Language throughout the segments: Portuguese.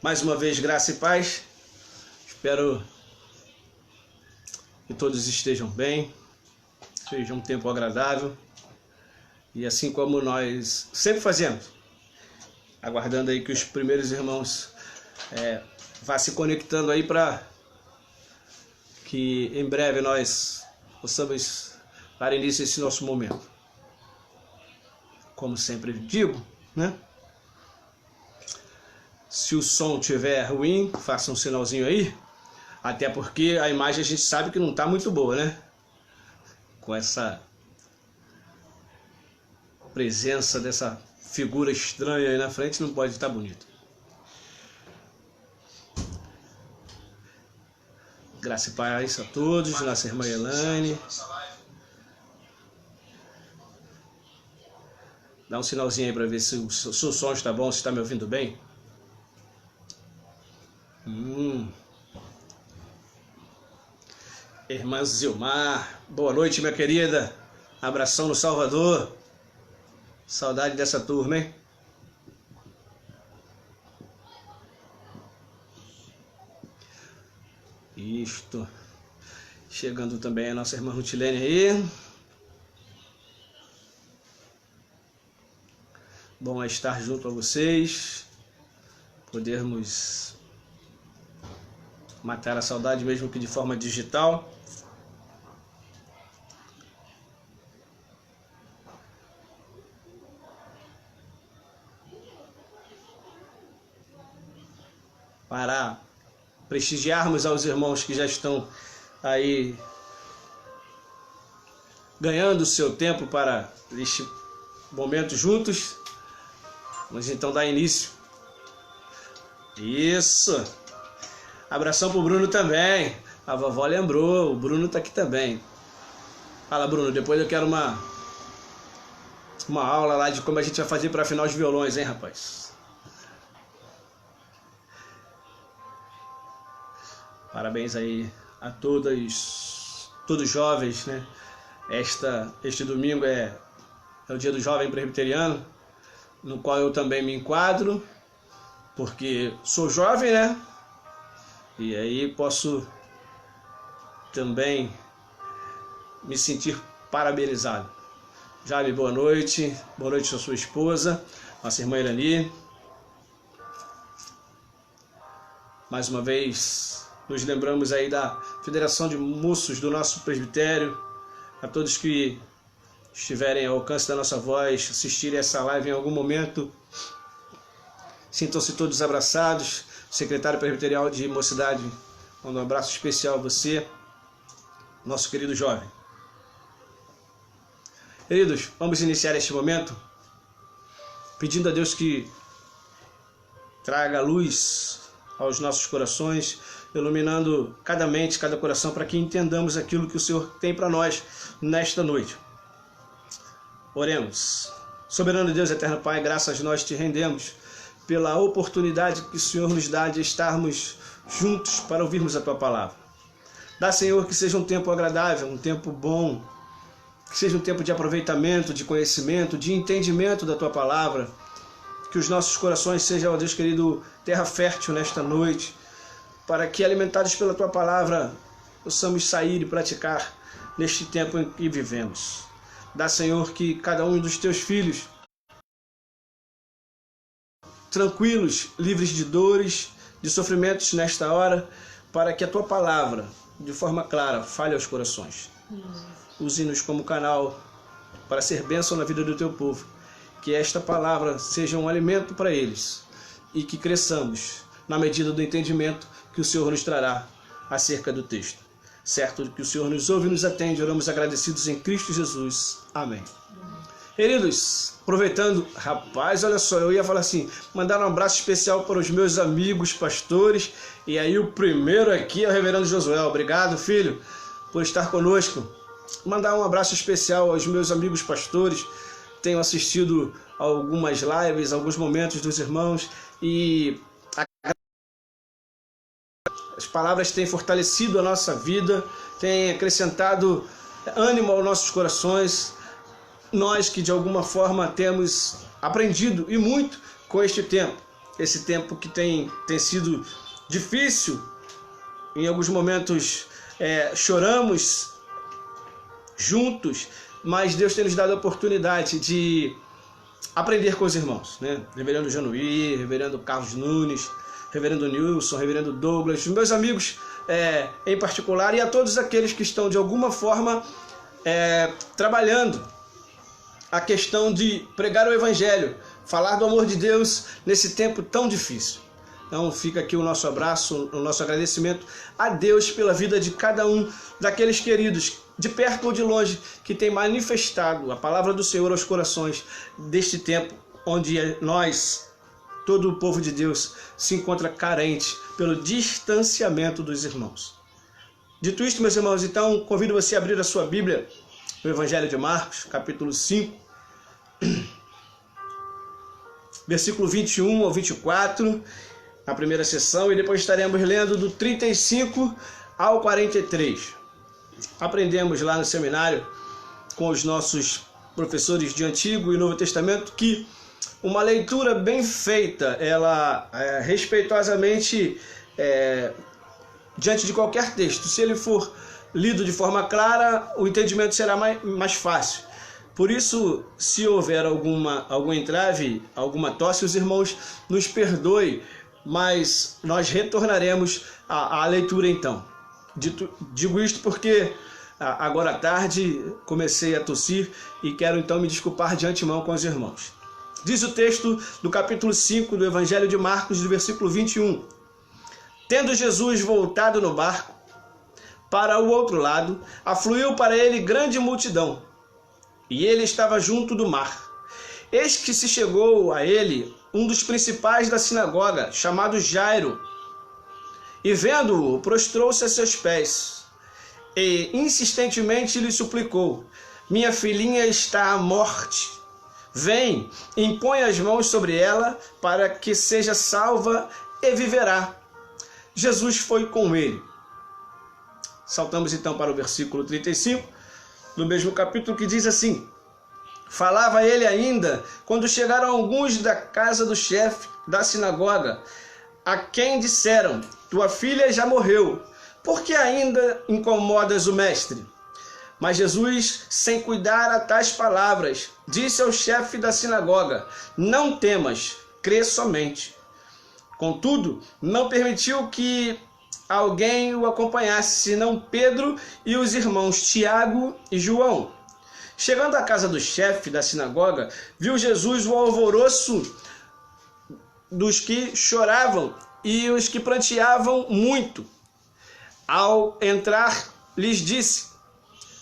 Mais uma vez, graça e paz. Espero que todos estejam bem, seja um tempo agradável. E assim como nós sempre fazemos, aguardando aí que os primeiros irmãos vá se conectando aí para que em breve nós possamos dar início a esse nosso momento. Como sempre digo, né? Se o som estiver ruim, faça um sinalzinho aí. Até porque a imagem a gente sabe que não está muito boa, né? Com essa presença dessa figura estranha aí na frente, não pode estar bonito. Graça e paz a todos, nossa irmã Elaine. Dá um sinalzinho aí para ver se o som está bom, se está me ouvindo bem. Irmã Zilmar, boa noite, minha querida. Abração no Salvador. Saudade dessa turma, hein? Isto. Chegando também a nossa irmã Rutilene aí. Bom é estar junto a vocês. Podermos matar a saudade, mesmo que de forma digital. Para prestigiarmos aos irmãos que já estão aí ganhando o seu tempo para este momento juntos. Vamos então dar início. Isso! Abração pro Bruno também. A vovó lembrou, o Bruno tá aqui também. Fala, Bruno, depois eu quero uma aula lá de como a gente vai fazer para afinar os violões, hein, rapaz? Parabéns aí a todos jovens, né? Este domingo é o dia do jovem presbiteriano, no qual eu também me enquadro, porque sou jovem, né? E aí posso também me sentir parabenizado. Jaime, boa noite a sua esposa, nossa irmã Irani. Mais uma vez, nos lembramos aí da Federação de Moços do nosso presbitério, a todos que estiverem ao alcance da nossa voz, assistirem essa live em algum momento, sintam-se todos abraçados. Secretário Presbiterial de Mocidade, manda um abraço especial a você, nosso querido jovem. Queridos, vamos iniciar este momento pedindo a Deus que traga luz aos nossos corações, iluminando cada mente, cada coração, para que entendamos aquilo que o Senhor tem para nós nesta noite. Oremos. Soberano Deus, eterno Pai, graças a nós te rendemos pela oportunidade que o Senhor nos dá de estarmos juntos para ouvirmos a Tua Palavra. Dá, Senhor, que seja um tempo agradável, um tempo bom, que seja um tempo de aproveitamento, de conhecimento, de entendimento da Tua Palavra, que os nossos corações sejam, ó Deus querido, terra fértil nesta noite, para que, alimentados pela Tua Palavra, possamos sair e praticar neste tempo em que vivemos. Dá, Senhor, que cada um dos Teus filhos, tranquilos, livres de dores, de sofrimentos nesta hora, para que a Tua Palavra, de forma clara, fale aos corações. Use-nos como canal para ser bênção na vida do Teu povo. Que esta palavra seja um alimento para eles e que cresçamos na medida do entendimento que o Senhor nos trará acerca do texto. Certo que o Senhor nos ouve e nos atende, oramos agradecidos em Cristo Jesus. Amém. Queridos, aproveitando, rapaz, olha só, eu ia falar assim, mandar um abraço especial para os meus amigos pastores, e aí o primeiro aqui é o reverendo Josué. Obrigado, filho, por estar conosco. Mandar um abraço especial aos meus amigos pastores. Tenho assistido algumas lives, alguns momentos dos irmãos, e as palavras têm fortalecido a nossa vida, têm acrescentado ânimo aos nossos corações. Nós que de alguma forma temos aprendido e muito com este tempo. esse tempo que tem sido difícil. Em alguns momentos choramos juntos, mas Deus tem nos dado a oportunidade de aprender com os irmãos, né? Reverendo Januí, Reverendo Carlos Nunes, Reverendo Nilson, Reverendo Douglas, os meus amigos em particular, e a todos aqueles que estão de alguma forma trabalhando a questão de pregar o Evangelho, falar do amor de Deus nesse tempo tão difícil. Então fica aqui o nosso abraço, o nosso agradecimento a Deus pela vida de cada um daqueles queridos, de perto ou de longe, que tem manifestado a palavra do Senhor aos corações deste tempo, onde nós, todo o povo de Deus, se encontra carente pelo distanciamento dos irmãos. Dito isto, meus irmãos, então convido você a abrir a sua Bíblia no Evangelho de Marcos, capítulo 5, versículo 21 ao 24, na primeira sessão, e depois estaremos lendo do 35 ao 43. Aprendemos lá no seminário com os nossos professores de Antigo e Novo Testamento que uma leitura bem feita, ela respeitosamente diante de qualquer texto, se ele for lido de forma clara, o entendimento será mais fácil. Por isso, se houver algum entrave, alguma tosse, os irmãos nos perdoem, mas nós retornaremos à leitura então. Digo isto porque agora à tarde comecei a tossir e quero então me desculpar de antemão com os irmãos. Diz o texto do capítulo 5 do Evangelho de Marcos, do versículo 21. Tendo Jesus voltado no barco para o outro lado, afluiu para ele grande multidão, e ele estava junto do mar. Eis que se chegou a ele um dos principais da sinagoga, chamado Jairo, e vendo-o, prostrou-se a seus pés, e insistentemente lhe suplicou: minha filhinha está à morte. Vem, impõe as mãos sobre ela, para que seja salva e viverá. Jesus foi com ele. Saltamos então para o versículo 35, do mesmo capítulo, que diz assim: falava ele ainda, quando chegaram alguns da casa do chefe da sinagoga, a quem disseram: tua filha já morreu, por que ainda incomodas o mestre? Mas Jesus, sem cuidar a tais palavras, disse ao chefe da sinagoga: não temas, crê somente. Contudo, não permitiu que alguém o acompanhasse, senão Pedro e os irmãos Tiago e João. Chegando à casa do chefe da sinagoga, viu Jesus o alvoroço dos que choravam e os que pranteavam muito. Ao entrar, lhes disse: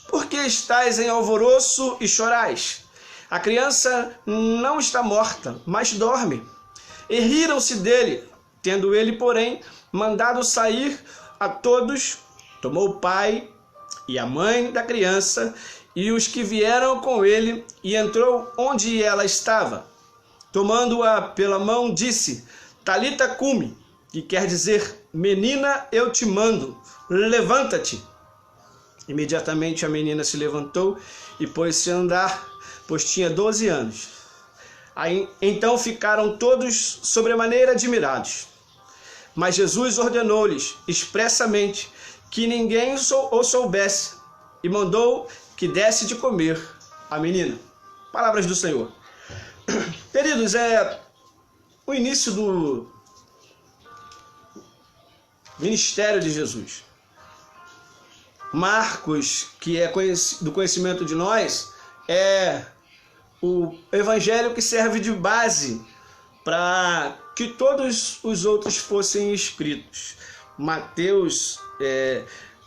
por que estáis em alvoroço e chorais? A criança não está morta, mas dorme. E riram-se dele. Tendo ele, porém, mandado sair a todos, tomou o pai e a mãe da criança e os que vieram com ele, e entrou onde ela estava. Tomando-a pela mão, disse: Talita cumi, que quer dizer: menina, eu te mando, levanta-te. Imediatamente a menina se levantou e pôs-se a andar, pois tinha 12 anos. Aí, então ficaram todos sobremaneira admirados. Mas Jesus ordenou-lhes expressamente que ninguém o soubesse, e mandou que desse de comer à menina. Palavras do Senhor. Queridos, o início do ministério de Jesus. Marcos, que é do conhecimento de nós, é o evangelho que serve de base para que todos os outros fossem escritos. Mateus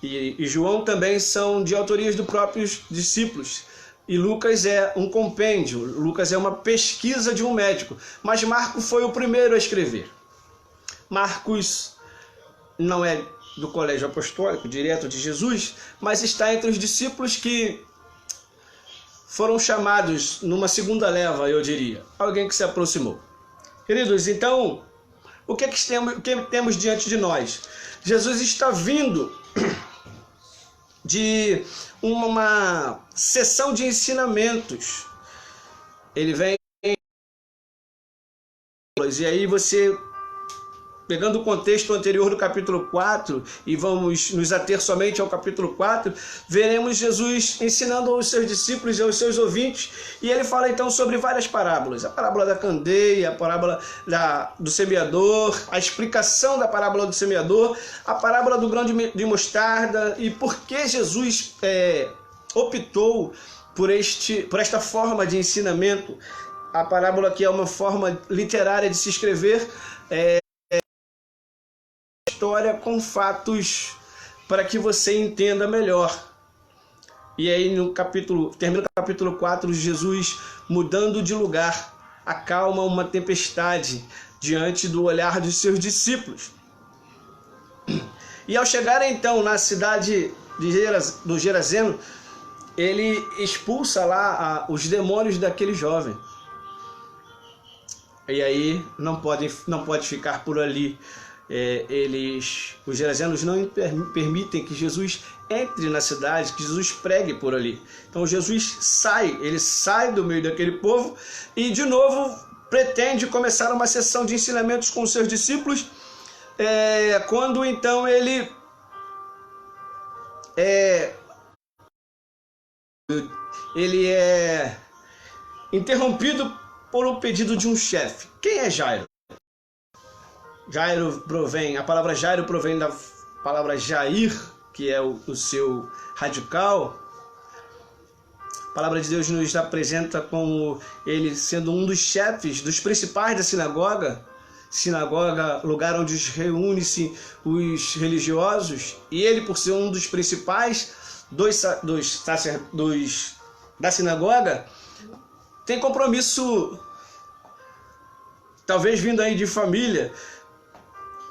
e João também são de autorias dos próprios discípulos. E Lucas é um compêndio, Lucas é uma pesquisa de um médico. Mas Marcos foi o primeiro a escrever. Marcos não é do colégio apostólico, direto de Jesus, mas está entre os discípulos que foram chamados numa segunda leva, eu diria. Alguém que se aproximou. Queridos, então, o que temos diante de nós? Jesus está vindo de uma sessão de ensinamentos. Ele vem E aí você, pegando o contexto anterior do capítulo 4, e vamos nos ater somente ao capítulo 4, veremos Jesus ensinando aos seus discípulos e aos seus ouvintes, e ele fala então sobre várias parábolas. A parábola da candeia, a parábola do semeador, a explicação da parábola do semeador, a parábola do grão de mostarda, e por que Jesus optou por esta forma de ensinamento. A parábola, que é uma forma literária de se escrever, história com fatos para que você entenda melhor. E aí termina o capítulo 4, Jesus mudando de lugar, acalma uma tempestade diante do olhar dos seus discípulos. E ao chegar então na cidade do Geraseno, ele expulsa lá os demônios daquele jovem. E aí não pode ficar por ali. Os gerazenos não permitem que Jesus entre na cidade, que Jesus pregue por ali. Então Jesus sai do meio daquele povo e de novo pretende começar uma sessão de ensinamentos com os seus discípulos, quando então ele é interrompido por um pedido de um chefe. Quem é Jairo? A palavra Jairo provém da palavra Jair, que é o seu radical. A palavra de Deus nos apresenta como ele sendo um dos chefes, dos principais da sinagoga, lugar onde reúnem-se os religiosos, e ele, por ser um dos principais da sinagoga, tem compromisso, talvez vindo aí de família.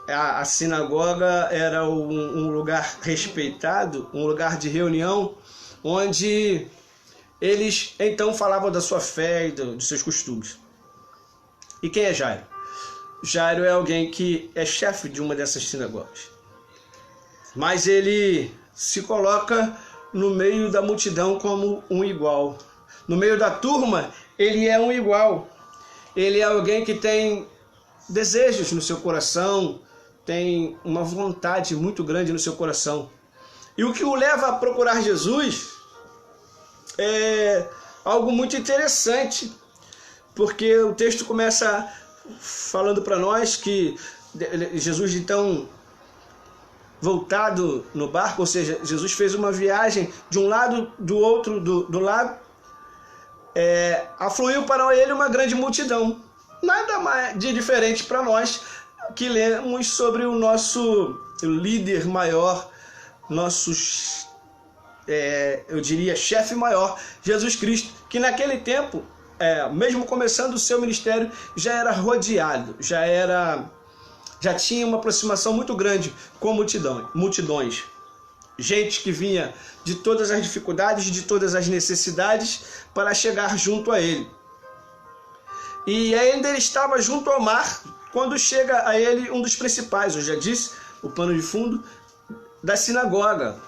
A sinagoga era um lugar respeitado, um lugar de reunião, onde eles então falavam da sua fé e dos seus costumes. E quem é Jairo? Jairo é alguém que é chefe de uma dessas sinagogas. Mas ele se coloca no meio da multidão como um igual. No meio da turma, ele é um igual. Ele é alguém que tem desejos no seu coração, tem uma vontade muito grande no seu coração. E o que o leva a procurar Jesus é algo muito interessante, porque o texto começa falando para nós que Jesus, então, voltado no barco, ou seja, Jesus fez uma viagem de um lado do outro do lago, afluiu para ele uma grande multidão. Nada mais de diferente para nós que lemos sobre o nosso líder maior, eu diria chefe maior, Jesus Cristo, que naquele tempo, mesmo começando o seu ministério, já era rodeado, já tinha uma aproximação muito grande com multidões. Gente que vinha de todas as dificuldades, de todas as necessidades, para chegar junto a ele. E ainda ele estava junto ao mar, quando chega a ele um dos principais, eu já disse, o pano de fundo da sinagoga.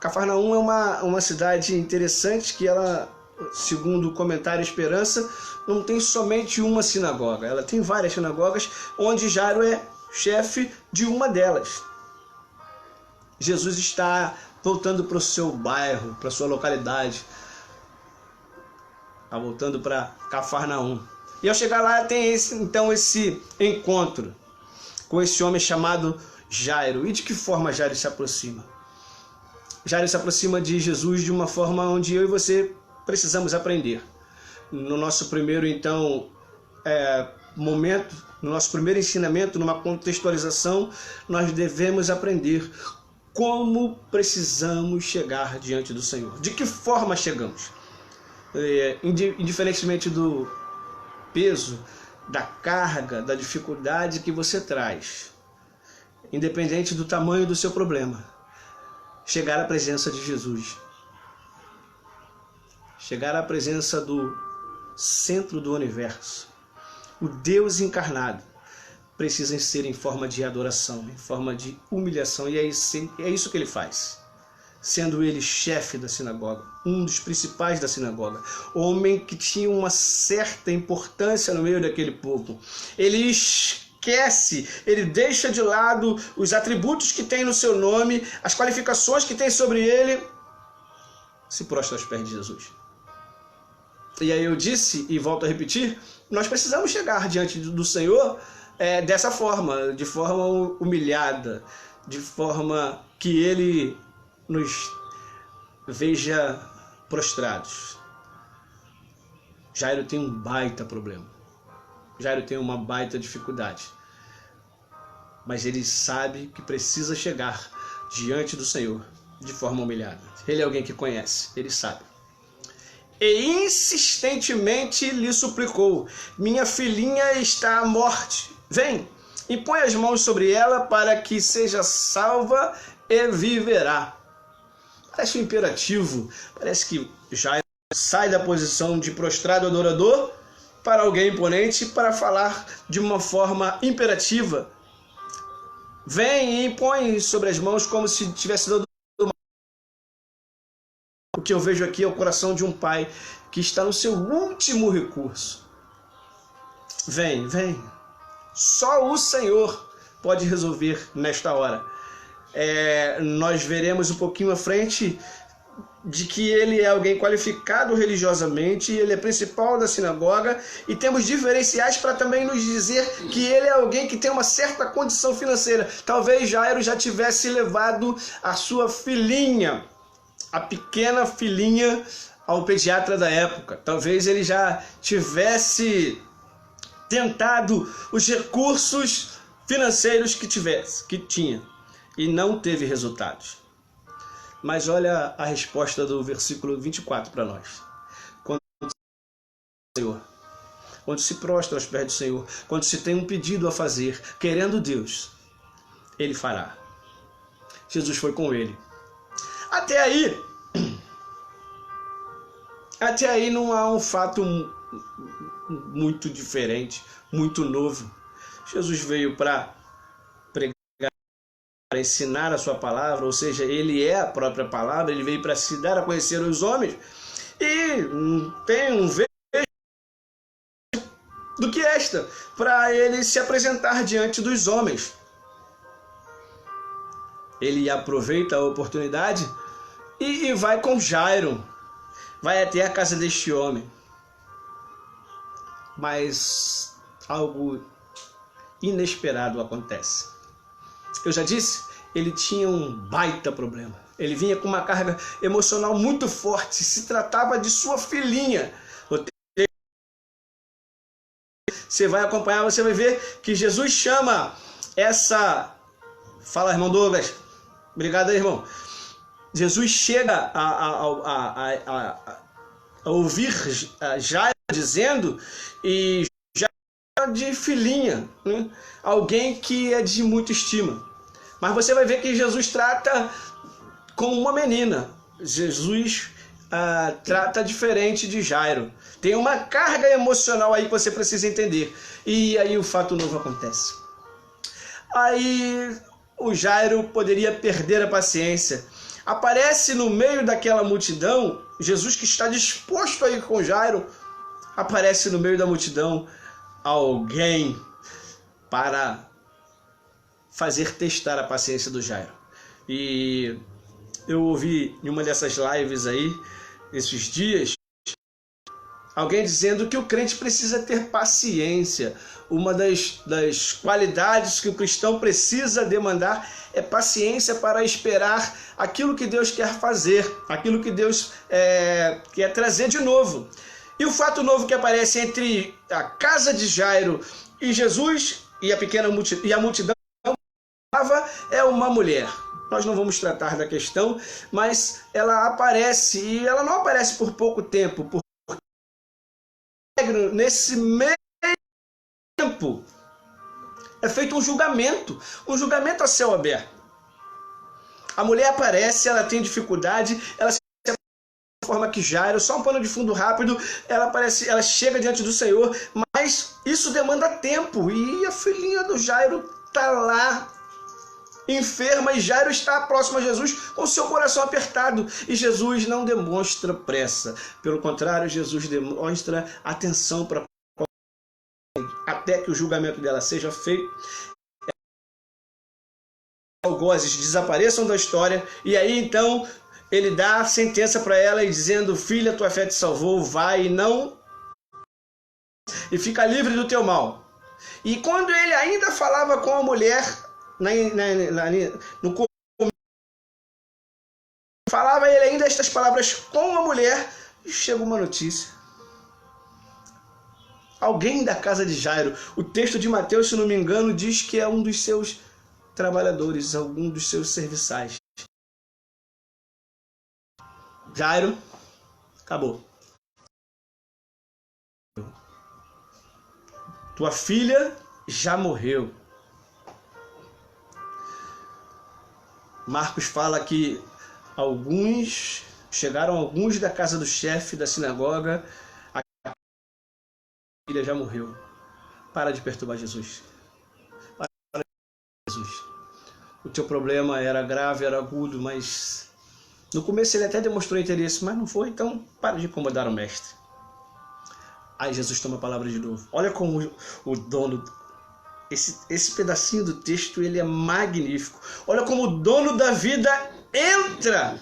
Cafarnaum é uma cidade interessante, que ela, segundo o comentário Esperança, não tem somente uma sinagoga, ela tem várias sinagogas, onde Jairo é chefe de uma delas. Jesus está voltando para o seu bairro, para a sua localidade, está voltando para Cafarnaum. E ao chegar lá tem esse encontro com esse homem chamado Jairo. E de que forma Jairo se aproxima? Jairo se aproxima de Jesus de uma forma onde eu e você precisamos aprender. No nosso primeiro, então, momento, no nosso primeiro ensinamento, numa contextualização, nós devemos aprender como precisamos chegar diante do Senhor. De que forma chegamos? Indiferentemente do peso, da carga, da dificuldade que você traz, independente do tamanho do seu problema, chegar à presença de Jesus, chegar à presença do centro do universo, o Deus encarnado, precisa ser em forma de adoração, em forma de humilhação, e é isso que ele faz. sendo ele chefe da sinagoga, um dos principais da sinagoga, homem que tinha uma certa importância no meio daquele povo. Ele esquece, ele deixa de lado os atributos que tem no seu nome, as qualificações que tem sobre ele, se prostra aos pés de Jesus. E aí eu disse, e volto a repetir, nós precisamos chegar diante do Senhor dessa forma, de forma humilhada, de forma que Ele nos veja prostrados. Jairo tem um baita problema. Jairo tem uma baita dificuldade. Mas ele sabe que precisa chegar diante do Senhor de forma humilhada. Ele é alguém que conhece, ele sabe. E insistentemente lhe suplicou: minha filhinha está à morte. Vem, impõe as mãos sobre ela para que seja salva e viverá. Parece um imperativo, parece que Jairo sai da posição de prostrado adorador para alguém imponente para falar de uma forma imperativa. Vem e impõe sobre as mãos como se estivesse dando uma... O que eu vejo aqui é o coração de um pai que está no seu último recurso. Vem, vem. Só o Senhor pode resolver nesta hora. Nós veremos um pouquinho à frente de que ele é alguém qualificado religiosamente, ele é principal da sinagoga, e temos diferenciais para também nos dizer que ele é alguém que tem uma certa condição financeira. Talvez Jairo já tivesse levado a sua filhinha, a pequena filhinha, ao pediatra da época. Talvez ele já tivesse tentado os recursos financeiros que tinha, e não teve resultados. Mas olha a resposta do versículo 24 para nós. Quando se prostra aos pés do Senhor, quando se tem um pedido a fazer, querendo Deus, Ele fará. Jesus foi com ele. Até aí não há um fato muito diferente, muito novo. Jesus veio para pregar, para ensinar a sua palavra, ou seja, ele é a própria palavra, ele veio para se dar a conhecer aos homens, e tem um veio do que esta, para ele se apresentar diante dos homens. Ele aproveita a oportunidade e vai com Jairo, vai até a casa deste homem. Mas algo inesperado acontece. Eu já disse, ele tinha um baita problema. Ele vinha com uma carga emocional muito forte. Se tratava de sua filhinha. Você vai acompanhar, você vai ver que Jesus chama essa... Fala, irmão Douglas. Obrigado aí, irmão. Jesus chega a ouvir Jairo dizendo, e Jairo de filhinha, né? Alguém que é de muita estima. Mas você vai ver que Jesus trata como uma menina. Jesus trata diferente de Jairo. Tem uma carga emocional aí que você precisa entender. E aí o fato novo acontece. Aí o Jairo poderia perder a paciência. Aparece no meio daquela multidão, Jesus, que está disposto a ir com Jairo, aparece no meio da multidão alguém para fazer testar a paciência do Jairo. E eu ouvi em uma dessas lives aí, esses dias, alguém dizendo que o crente precisa ter paciência. Uma das qualidades que o cristão precisa demandar é paciência para esperar aquilo que Deus quer fazer, aquilo que Deus quer trazer de novo. E o fato novo que aparece entre a casa de Jairo e Jesus e a multidão é uma mulher. Nós não vamos tratar da questão, mas ela aparece, e ela não aparece por pouco tempo, porque nesse meio tempo é feito um julgamento a céu aberto. A mulher aparece, ela tem dificuldade, ela se da forma que Jairo, só um pano de fundo rápido, ela chega diante do Senhor, mas isso demanda tempo, e a filhinha do Jairo está lá enferma e Jairo está próximo a Jesus com seu coração apertado. E Jesus não demonstra pressa. Pelo contrário, Jesus demonstra atenção para até que o julgamento dela seja feito. Os algozes desapareçam da história. E aí então ele dá a sentença para ela e dizendo: filha, tua fé te salvou, vai e não... e fica livre do teu mal. E quando ele ainda falava com a mulher, no falava ele ainda estas palavras com a mulher, e chega uma notícia. Alguém da casa de Jairo, o texto de Mateus, se não me engano, diz que é um dos seus trabalhadores, algum dos seus serviçais. Jairo, acabou. Tua filha já morreu. Marcos fala que chegaram alguns da casa do chefe da sinagoga, a filha já morreu. Para de perturbar Jesus. Para de perturbar Jesus. O teu problema era grave, era agudo, mas no começo ele até demonstrou interesse, mas não foi, então para de incomodar o mestre. Aí Jesus toma a palavra de novo. Olha como o dono... Esse pedacinho do texto, ele é magnífico. Olha como o dono da vida entra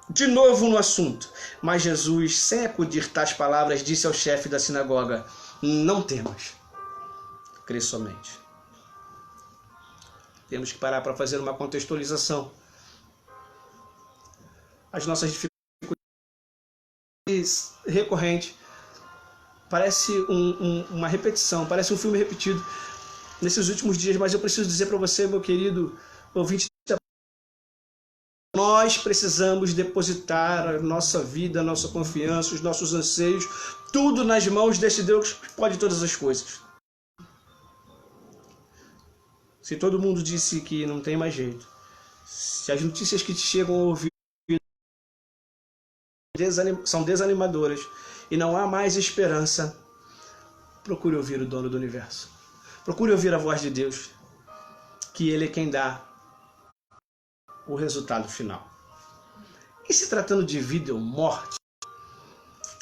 de novo no assunto. Mas Jesus, sem acudir tais palavras, disse ao chefe da sinagoga: não temas, crê somente. Temos que parar para fazer uma contextualização. As nossas dificuldades recorrentes parece uma repetição, parece um filme repetido nesses últimos dias, mas eu preciso dizer para você, meu querido ouvinte, nós precisamos depositar a nossa vida, a nossa confiança, os nossos anseios, tudo nas mãos desse Deus que pode todas as coisas. Se todo mundo disse que não tem mais jeito, se as notícias que te chegam ao ouvido são desanimadoras e não há mais esperança, procure ouvir o dono do universo. Procure ouvir a voz de Deus, que Ele é quem dá o resultado final. E se tratando de vida ou morte,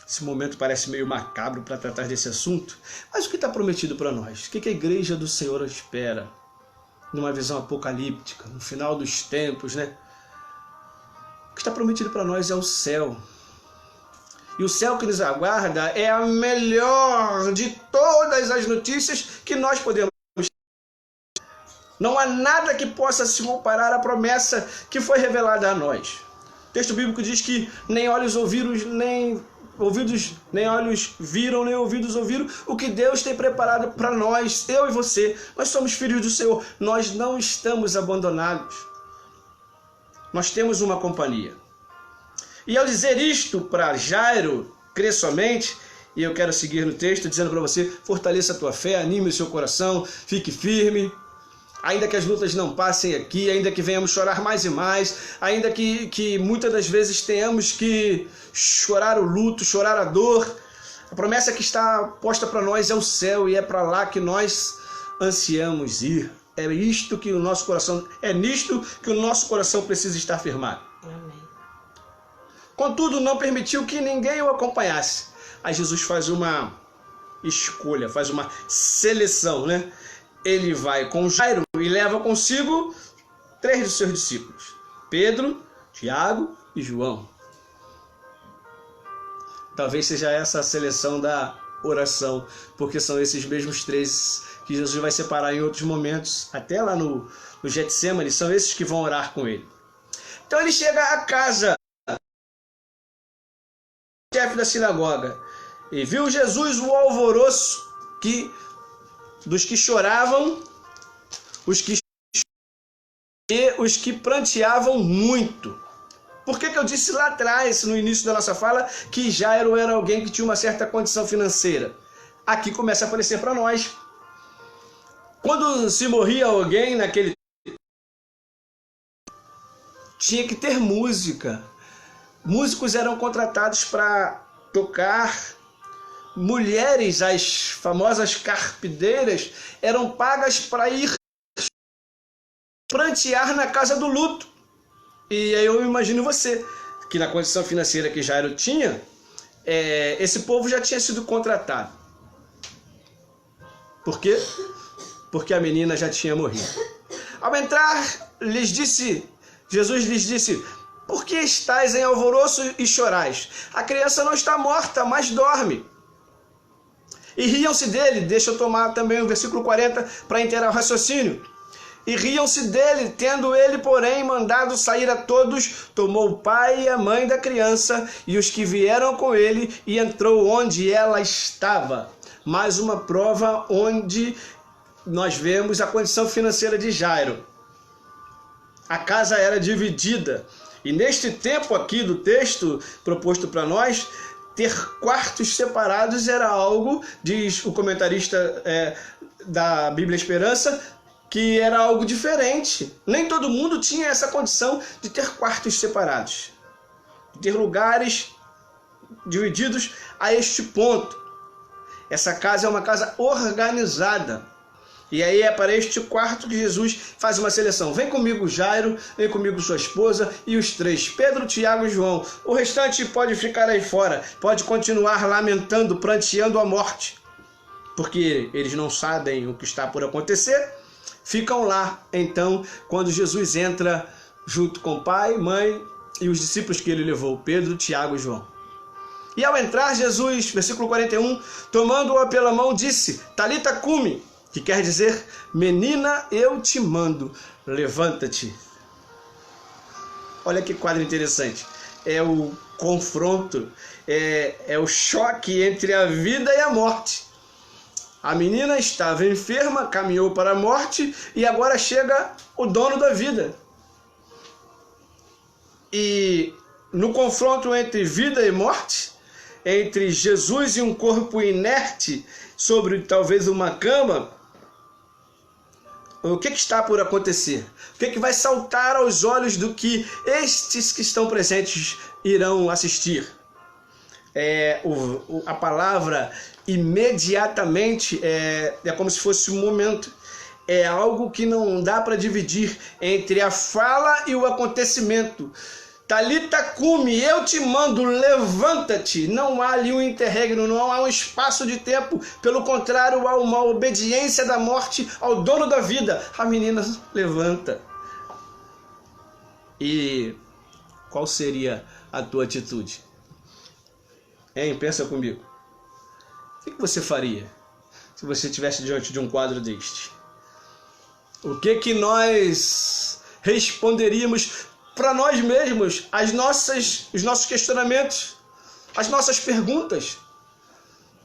esse momento parece meio macabro para tratar desse assunto, mas o que está prometido para nós? O que a igreja do Senhor espera numa visão apocalíptica, no final dos tempos, né? O que está prometido para nós é o céu. E o céu que nos aguarda é a melhor de todas as notícias que nós podemos ter. Não há nada que possa se comparar à promessa que foi revelada a nós. O texto bíblico diz que nem olhos ouviram, nem olhos viram, nem ouvidos ouviram o que Deus tem preparado para nós, eu e você. Nós somos filhos do Senhor, nós não estamos abandonados. Nós temos uma companhia. E ao dizer isto para Jairo, crê somente, e eu quero seguir no texto dizendo para você: fortaleça a tua fé, anime o seu coração, fique firme, ainda que as lutas não passem aqui, ainda que venhamos chorar mais e mais, ainda que muitas das vezes tenhamos que chorar o luto, chorar a dor, a promessa que está posta para nós é o céu e é para lá que nós ansiamos ir. É nisto que o nosso coração precisa estar firmado. Amém. Contudo, não permitiu que ninguém o acompanhasse. Aí Jesus faz uma escolha, faz uma seleção, né? Ele vai com Jairo e leva consigo 3 dos seus discípulos: Pedro, Tiago e João. Talvez seja essa a seleção da oração, porque são esses mesmos 3 que Jesus vai separar em outros momentos, até lá no Getsêmani, são esses que vão orar com ele. Então ele chega à casa do chefe da sinagoga e viu Jesus o alvoroço dos que choravam, os que pranteavam muito. Por que eu disse lá atrás, no início da nossa fala, que Jairo era alguém que tinha uma certa condição financeira? Aqui começa a aparecer para nós. Quando se morria alguém naquele tempo, tinha que ter música. Músicos eram contratados para tocar. Mulheres, as famosas carpideiras, eram pagas para ir prantear na casa do luto. E aí eu imagino você, que na condição financeira que Jairo tinha, esse povo já tinha sido contratado. Por quê? Porque a menina já tinha morrido. Ao entrar, Jesus lhes disse: por que estáis em alvoroço e chorais? A criança não está morta, mas dorme. E riam-se dele. Deixa eu tomar também o versículo 40 para inteirar o raciocínio. E riam-se dele, tendo ele, porém, mandado sair a todos, tomou o pai e a mãe da criança e os que vieram com ele e entrou onde ela estava. Mais uma prova onde nós vemos a condição financeira de Jairo. A casa era dividida. E neste tempo aqui do texto proposto para nós, ter quartos separados era algo, diz o comentarista da Bíblia Esperança, que era algo diferente. Nem todo mundo tinha essa condição de ter quartos separados, de ter lugares divididos a este ponto. Essa casa é uma casa organizada. E aí é para este quarto que Jesus faz uma seleção. Vem comigo Jairo, vem comigo sua esposa e os três, Pedro, Tiago e João. O restante pode ficar aí fora, pode continuar lamentando, pranteando a morte, porque eles não sabem o que está por acontecer. Ficam lá, então, quando Jesus entra junto com o pai, mãe e os discípulos que ele levou, Pedro, Tiago e João. E ao entrar, Jesus, versículo 41, tomando-a pela mão, disse: Talita cumi, que quer dizer: menina, eu te mando, levanta-te. Olha que quadro interessante. É o confronto, é o choque entre a vida e a morte. A menina estava enferma, caminhou para a morte e agora chega o dono da vida. E no confronto entre vida e morte, entre Jesus e um corpo inerte sobre talvez uma cama, o que está por acontecer? O que vai saltar aos olhos do que estes que estão presentes irão assistir? A palavra imediatamente é como se fosse um momento. É algo que não dá para dividir entre a fala e o acontecimento. Talita cumi, eu te mando, levanta-te. Não há ali um interregno, não há um espaço de tempo. Pelo contrário, há uma obediência da morte ao dono da vida. A menina levanta. E qual seria a tua atitude? Pensa comigo. O que você faria se você estivesse diante de um quadro deste? O que nós responderíamos para nós mesmos, os nossos questionamentos, as nossas perguntas?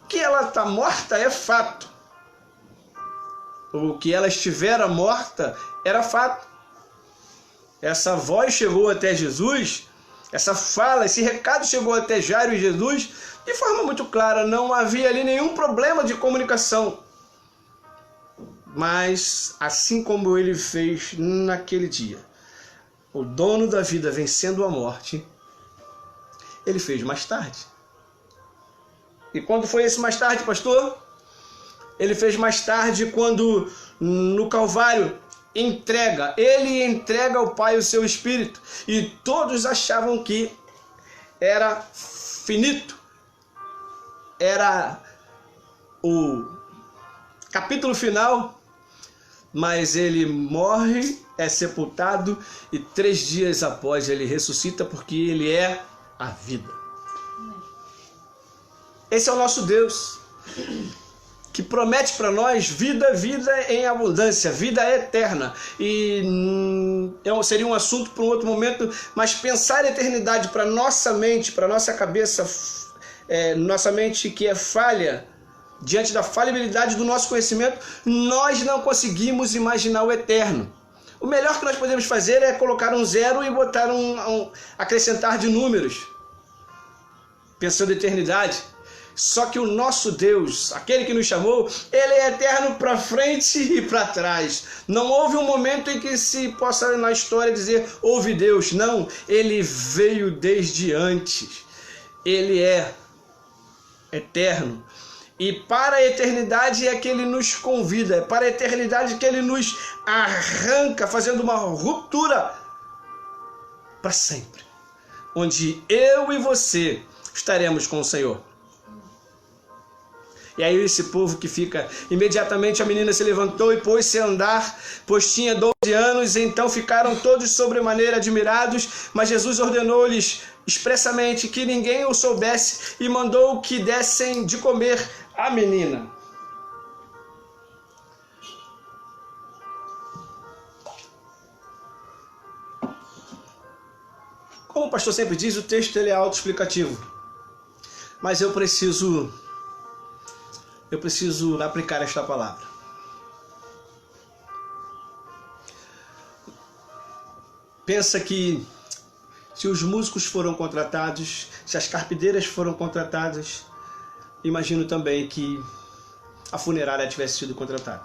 Que ela está morta é fato. O que ela estivera morta era fato. Essa voz chegou até Jesus, essa fala, esse recado chegou até Jairo e Jesus de forma muito clara. Não havia ali nenhum problema de comunicação. Mas, assim como ele fez naquele dia, o dono da vida vencendo a morte, ele fez mais tarde. E quando foi esse mais tarde, pastor? Ele fez mais tarde quando no Calvário ele entrega ao Pai o seu Espírito. E todos achavam que era finito. Era o capítulo final. Mas ele morre, é sepultado e 3 dias após ele ressuscita, porque ele é a vida. Esse é o nosso Deus, que promete para nós vida em abundância, vida eterna. E seria um assunto para um outro momento, mas pensar a eternidade para nossa mente, para nossa cabeça, nossa mente que é falha, diante da falibilidade do nosso conhecimento, nós não conseguimos imaginar o eterno. O melhor que nós podemos fazer é colocar um zero e botar acrescentar de números, pensando em eternidade. Só que o nosso Deus, aquele que nos chamou, ele é eterno para frente e para trás. Não houve um momento em que se possa na história dizer houve Deus. Não, ele veio desde antes. Ele é eterno. E para a eternidade é que Ele nos convida, é para a eternidade que Ele nos arranca, fazendo uma ruptura para sempre, onde eu e você estaremos com o Senhor. E aí esse povo que fica, imediatamente a menina se levantou e pôs-se a andar, pois tinha 12 anos, então ficaram todos sobremaneira admirados, mas Jesus ordenou-lhes expressamente que ninguém o soubesse e mandou que dessem de comer à menina. Como o pastor sempre diz, o texto ele é autoexplicativo, mas eu preciso aplicar esta palavra. Pensa que se os músicos foram contratados, se as carpideiras foram contratadas, imagino também que a funerária tivesse sido contratada.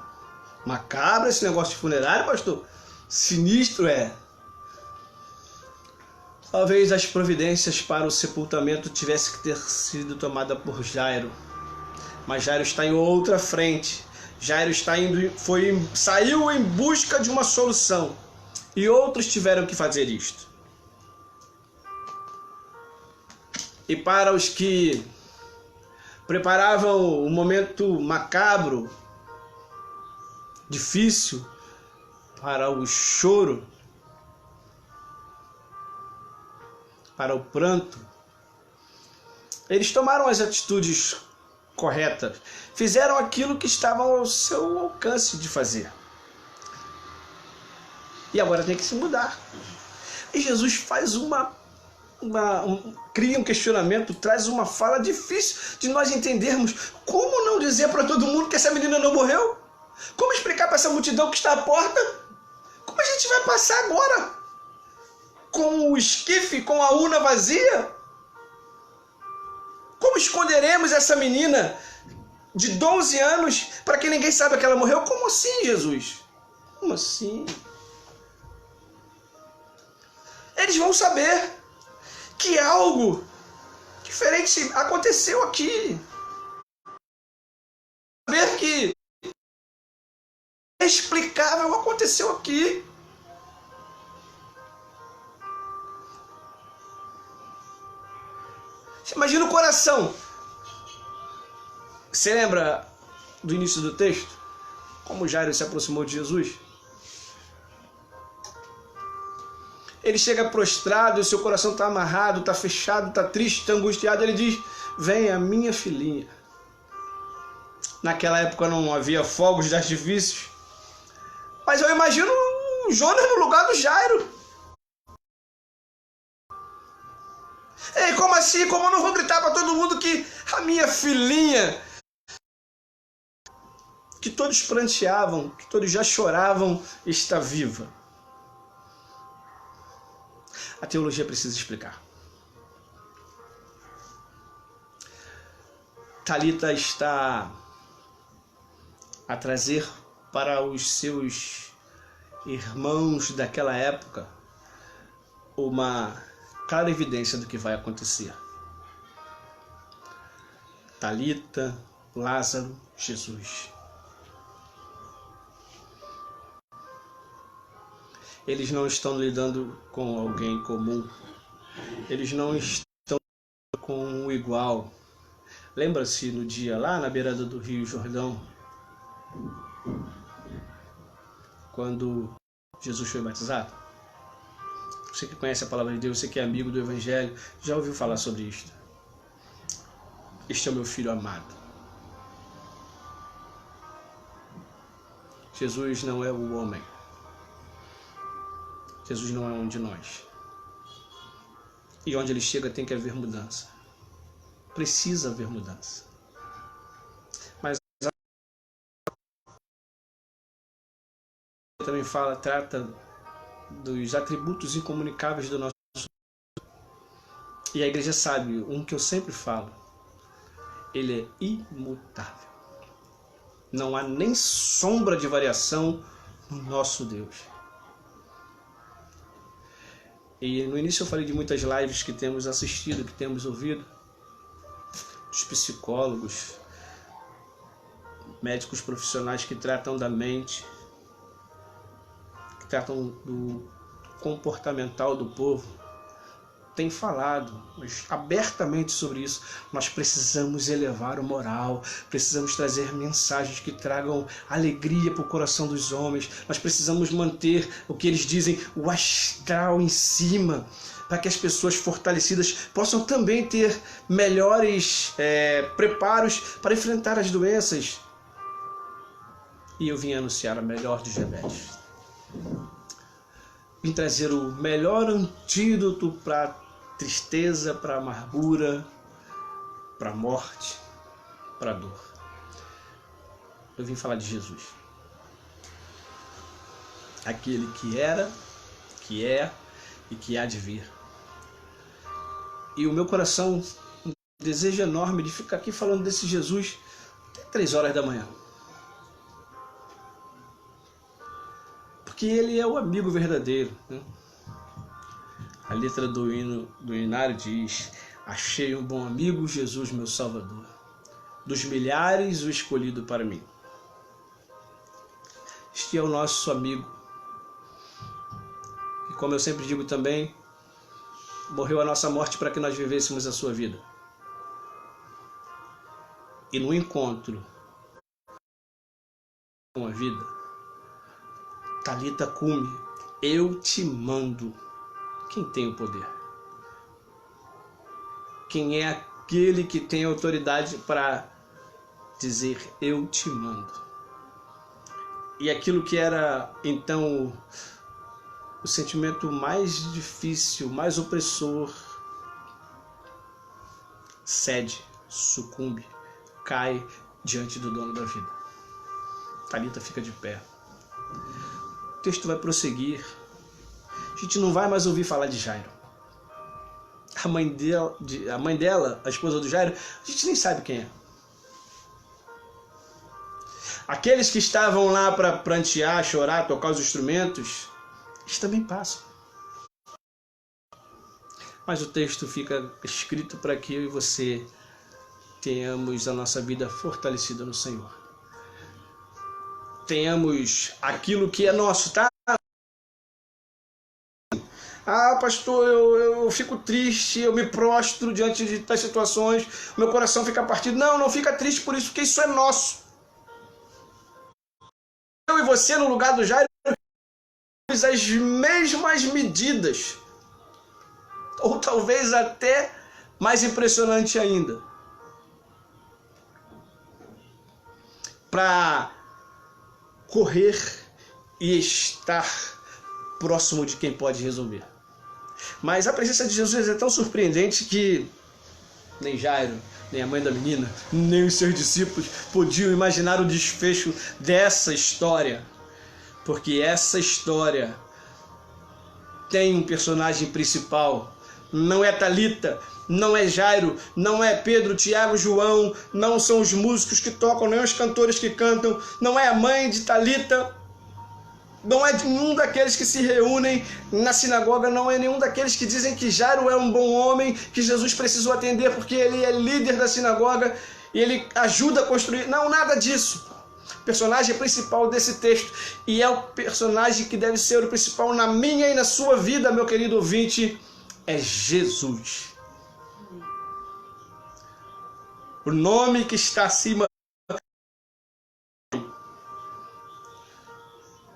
Macabro esse negócio de funerária, pastor? Sinistro é. Talvez as providências para o sepultamento tivessem que ter sido tomadas por Jairo. Mas Jairo está em outra frente. Jairo saiu em busca de uma solução. E outros tiveram que fazer isto. E para os que preparavam o momento macabro, difícil, para o choro, para o pranto, eles tomaram as atitudes corretas, fizeram aquilo que estava ao seu alcance de fazer. E agora tem que se mudar. E Jesus faz cria um questionamento, traz uma fala difícil de nós entendermos. Como não dizer para todo mundo que essa menina não morreu? Como explicar para essa multidão que está à porta? Como a gente vai passar agora? Com o esquife, com a urna vazia? Como esconderemos essa menina de 12 anos para que ninguém saiba que ela morreu? Como assim, Jesus? Como assim? Eles vão saber que algo diferente aconteceu aqui. Saber que inexplicável aconteceu aqui. Você imagina o coração. Você lembra do início do texto? Como Jairo se aproximou de Jesus? Ele chega prostrado, seu coração está amarrado, está fechado, está triste, está angustiado. Ele diz: venha, minha filhinha. Naquela época não havia fogos de artifícios. Mas eu imagino o Jonas no lugar do Jairo. Ei, como assim? Como eu não vou gritar para todo mundo que a minha filhinha, que todos pranteavam, que todos já choravam, está viva? A teologia precisa explicar. Talita está a trazer para os seus irmãos daquela época uma clara evidência do que vai acontecer. Talita, Lázaro, Jesus. Eles não estão lidando com alguém comum. Eles não estão com o igual. Lembra-se no dia lá na beirada do Rio Jordão, quando Jesus foi batizado? Você que conhece a palavra de Deus, você que é amigo do Evangelho, já ouviu falar sobre isto. Este é o meu filho amado. Jesus não é o homem. Jesus não é um de nós. E onde ele chega tem que haver mudança. Precisa haver mudança. Mas também trata dos atributos incomunicáveis do nosso. E a igreja sabe, um que eu sempre falo, ele é imutável. Não há nem sombra de variação no nosso Deus. E no início eu falei de muitas lives que temos assistido, que temos ouvido, dos psicólogos, médicos profissionais que tratam da mente, que tratam do comportamental do povo, têm falado abertamente sobre isso. Nós precisamos elevar o moral, precisamos trazer mensagens que tragam alegria para o coração dos homens, nós precisamos manter o que eles dizem, o astral em cima, para que as pessoas fortalecidas possam também ter melhores preparos para enfrentar as doenças. E eu vim anunciar a melhor dos remédios. Vim trazer o melhor antídoto para a tristeza, para a amargura, para a morte, para a dor. Eu vim falar de Jesus. Aquele que era, que é e que há de vir. E o meu coração, um desejo enorme de ficar aqui falando desse Jesus até 3 horas da manhã. Porque ele é o amigo verdadeiro, né? A letra do hinário diz: achei um bom amigo, Jesus meu Salvador, dos milhares o escolhido para mim. Este é o nosso amigo, e como eu sempre digo também, morreu a nossa morte para que nós vivêssemos a sua vida. E no encontro com a vida, Talita Cumi, eu te mando. Quem tem o poder? Quem é aquele que tem autoridade para dizer eu te mando? E aquilo que era então o sentimento mais difícil, mais opressor, cede, sucumbe, cai diante do dono da vida. Talita fica de pé. O texto vai prosseguir. A gente não vai mais ouvir falar de Jairo. A mãe dela, a esposa do Jairo, a gente nem sabe quem é. Aqueles que estavam lá para prantear, chorar, tocar os instrumentos, eles também passam. Mas o texto fica escrito para que eu e você tenhamos a nossa vida fortalecida no Senhor. Tenhamos aquilo que é nosso, tá? Ah, pastor, eu fico triste, eu me prostro diante de tais situações, meu coração fica partido. Não, não fica triste por isso, porque isso é nosso. Eu e você, no lugar do Jairo, temos as mesmas medidas, ou talvez até mais impressionante ainda, para correr e estar próximo de quem pode resolver. Mas a presença de Jesus é tão surpreendente que nem Jairo, nem a mãe da menina, nem os seus discípulos podiam imaginar o desfecho dessa história. Porque essa história tem um personagem principal. Não é Talita, não é Jairo, não é Pedro, Tiago, João, não são os músicos que tocam, nem os cantores que cantam, não é a mãe de Talita, não é nenhum daqueles que se reúnem na sinagoga, não é nenhum daqueles que dizem que Jairo é um bom homem, que Jesus precisou atender porque ele é líder da sinagoga e ele ajuda a construir. Não, nada disso. O personagem principal desse texto, e é o personagem que deve ser o principal na minha e na sua vida, meu querido ouvinte, é Jesus. O nome que está acima,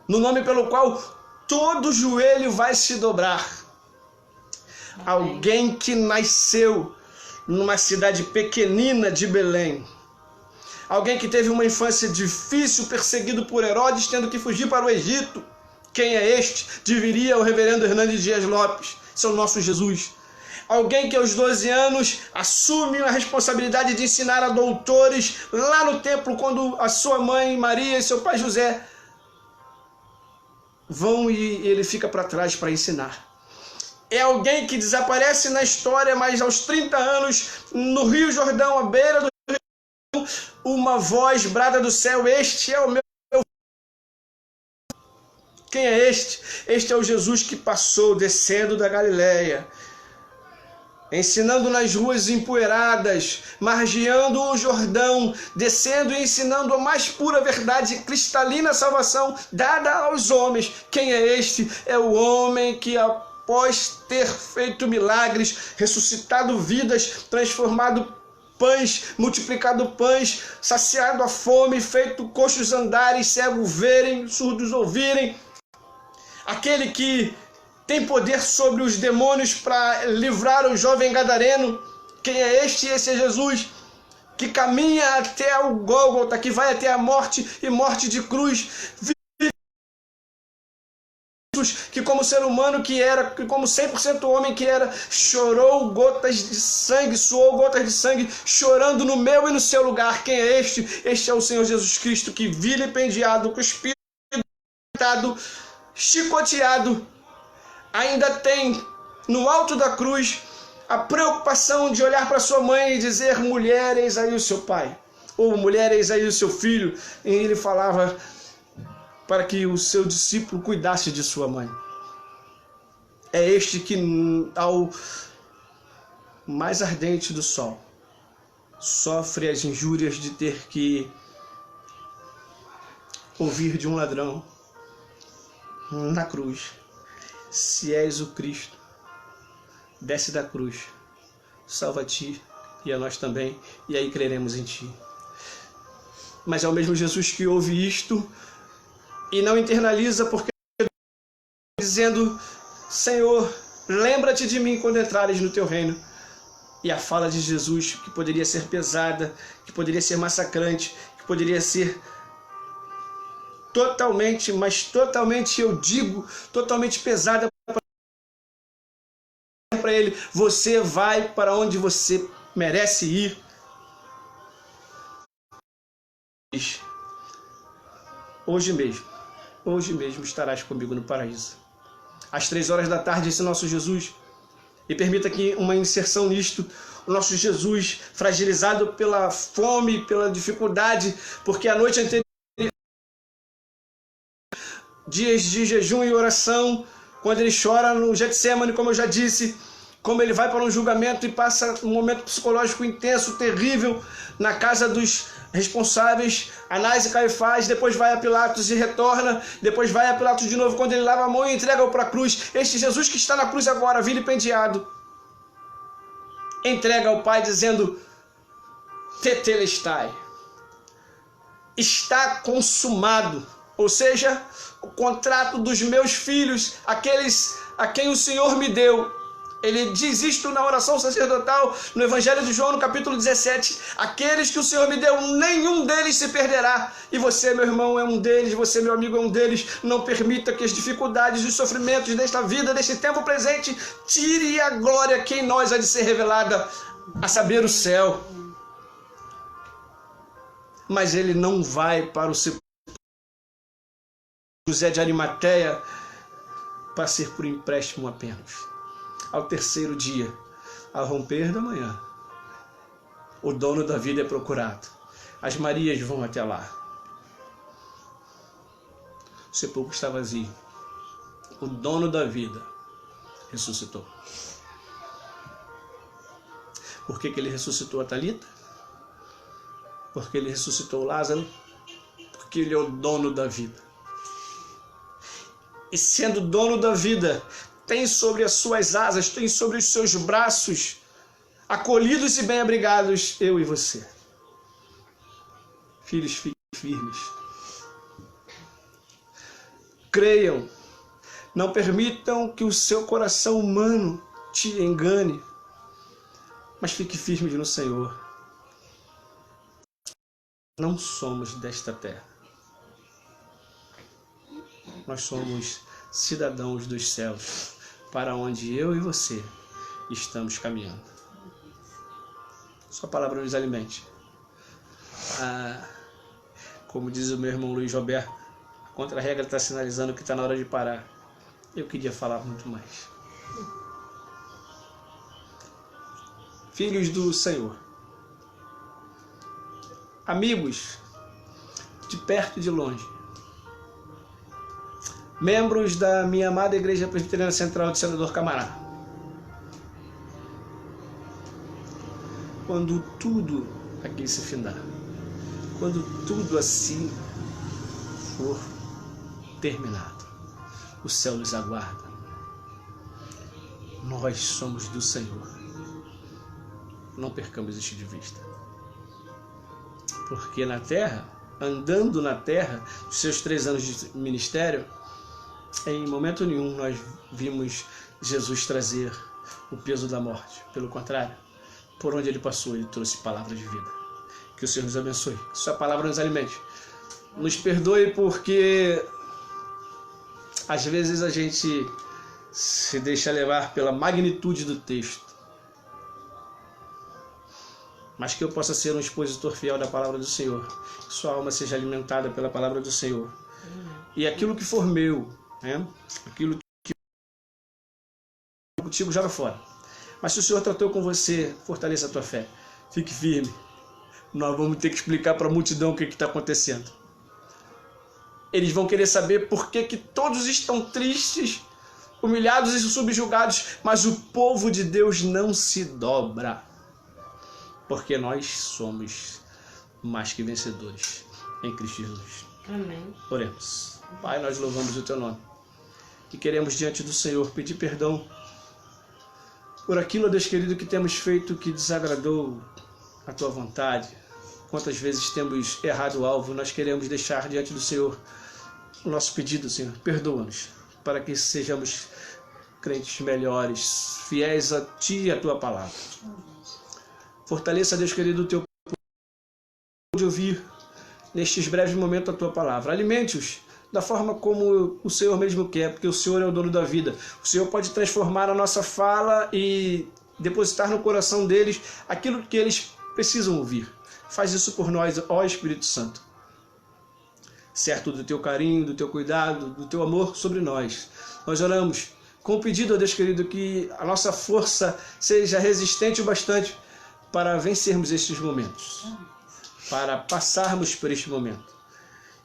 no nome pelo qual todo joelho vai se dobrar. Alguém que nasceu numa cidade pequenina de Belém. Alguém que teve uma infância difícil, perseguido por Herodes, tendo que fugir para o Egito. Quem é este? Diria o reverendo Hernandes Dias Lopes. Esse é o nosso Jesus. Alguém que aos 12 anos assume a responsabilidade de ensinar a doutores lá no templo, quando a sua mãe Maria e seu pai José vão e ele fica para trás para ensinar. É alguém que desaparece na história, mas aos 30 anos, no Rio Jordão, à beira do Rio Jordão, uma voz brada do céu: este é o meu. Quem é este? Este é o Jesus que passou descendo da Galileia. ensinando nas ruas empoeiradas, margeando o Jordão, descendo e ensinando a mais pura verdade, cristalina salvação dada aos homens. Quem é este? É o homem que, após ter feito milagres, ressuscitado vidas, transformado pães, multiplicado pães, saciado a fome, feito coxos andarem, cegos verem, surdos ouvirem, aquele que tem poder sobre os demônios para livrar o jovem gadareno. Quem é este? Esse é Jesus, que caminha até o Gólgota, que vai até a morte e morte de cruz, que como ser humano que era, que como 100% homem que era, chorou gotas de sangue, suou gotas de sangue, chorando no meu e no seu lugar. Quem é este? Este é o Senhor Jesus Cristo, que vilipendiado, cuspido, chicoteado, ainda tem no alto da cruz a preocupação de olhar para sua mãe e dizer: mulher, eis aí o seu pai, ou mulher, eis aí o seu filho. E ele falava para que o seu discípulo cuidasse de sua mãe. É este que, ao mais ardente do sol, sofre as injúrias de ter que ouvir de um ladrão na cruz: se és o Cristo, desce da cruz, salva-te e a nós também, e aí creremos em ti. Mas é o mesmo Jesus que ouve isto e não internaliza, porque dizendo: Senhor, lembra-te de mim quando entrares no teu reino. E a fala de Jesus, que poderia ser pesada, que poderia ser massacrante, que poderia ser totalmente, mas totalmente, eu digo, totalmente pesada para ele: você vai para onde você merece ir. Hoje mesmo estarás comigo no paraíso. Às 3 horas da tarde, esse nosso Jesus. E permita aqui uma inserção nisto: o nosso Jesus, fragilizado pela fome, pela dificuldade, porque a noite anterior, dias de jejum e oração, quando ele chora no Getsemane, como eu já disse, como ele vai para um julgamento e passa um momento psicológico intenso, terrível, na casa dos responsáveis, Anás e Caifás, depois vai a Pilatos e retorna, depois vai a Pilatos de novo, quando ele lava a mão e entrega-o para a cruz. Este Jesus que está na cruz agora, vilipendiado, entrega ao Pai dizendo: tetelestai, está consumado. Ou seja, o contrato dos meus filhos, aqueles a quem o Senhor me deu. Ele diz isto na oração sacerdotal, no Evangelho de João, no capítulo 17. Aqueles que o Senhor me deu, nenhum deles se perderá. E você, meu irmão, é um deles, você, meu amigo, é um deles. Não permita que as dificuldades e os sofrimentos desta vida, deste tempo presente, tire a glória que em nós há de ser revelada, a saber, o céu. Mas ele não vai para o sepulcro de José de Arimateia para ser por empréstimo apenas. Ao terceiro dia, ao romper da manhã, o dono da vida é procurado. As Marias vão até lá. O sepulcro está vazio. O dono da vida ressuscitou. Por que ele ressuscitou a Talita? Porque ele ressuscitou o Lázaro? Porque ele é o dono da vida. E sendo dono da vida, tem sobre as suas asas, tem sobre os seus braços, acolhidos e bem abrigados, eu e você. Filhos, fiquem firmes. Creiam. Não permitam que o seu coração humano te engane, mas fique firme no Senhor. Não somos desta terra. Nós somos cidadãos dos céus, para onde eu e você estamos caminhando. Sua palavra nos alimente. Como diz o meu irmão Luiz Roberto, a contra-regra está sinalizando que está na hora de parar. Eu queria falar muito mais. Filhos do Senhor, amigos de perto e de longe, membros da minha amada Igreja Presbiteriana Central de Senador Camará, quando tudo aqui se findar, quando tudo assim for terminado, o céu nos aguarda. Nós somos do Senhor. Não percamos isso de vista. Porque na terra, andando na terra, os seus 3 anos de ministério, em momento nenhum nós vimos Jesus trazer o peso da morte. Pelo contrário, por onde ele passou, ele trouxe palavra de vida. Que o Senhor nos abençoe, que sua palavra nos alimente. Nos perdoe porque às vezes a gente se deixa levar pela magnitude do texto. Mas que eu possa ser um expositor fiel da palavra do Senhor. Que sua alma seja alimentada pela palavra do Senhor. E aquilo que for meu, né? Aquilo que contigo, joga fora. Mas se o Senhor tratou com você, fortaleça a tua fé. Fique firme. Nós vamos ter que explicar para a multidão o que está acontecendo. Eles vão querer saber por que todos estão tristes, humilhados e subjugados, mas o povo de Deus não se dobra. Porque nós somos mais que vencedores em Cristo Jesus. Amém. Oremos. Pai, nós louvamos o Teu nome. E queremos diante do Senhor pedir perdão por aquilo, Deus querido, que temos feito que desagradou a Tua vontade. Quantas vezes temos errado o alvo, nós queremos deixar diante do Senhor o nosso pedido, Senhor. Perdoa-nos, para que sejamos crentes melhores, fiéis a Ti e a Tua palavra. Fortaleça, Deus querido, o Teu povo de ouvir nestes breves momentos a Tua palavra. Alimente-os da forma como o Senhor mesmo quer, porque o Senhor é o dono da vida. O Senhor pode transformar a nossa fala e depositar no coração deles aquilo que eles precisam ouvir. Faz isso por nós, ó Espírito Santo. Certo do Teu carinho, do Teu cuidado, do Teu amor sobre nós. Nós oramos com o pedido, ó Deus querido, que a nossa força seja resistente o bastante para vencermos estes momentos, para passarmos por este momento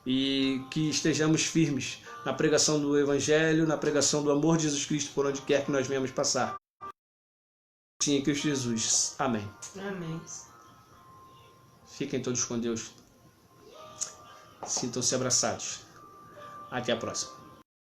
e que estejamos firmes na pregação do Evangelho, na pregação do amor de Jesus Cristo por onde quer que nós venhamos passar. Sim, em Cristo Jesus. Amém. Amém. Fiquem todos com Deus. Sintam-se abraçados. Até a próxima.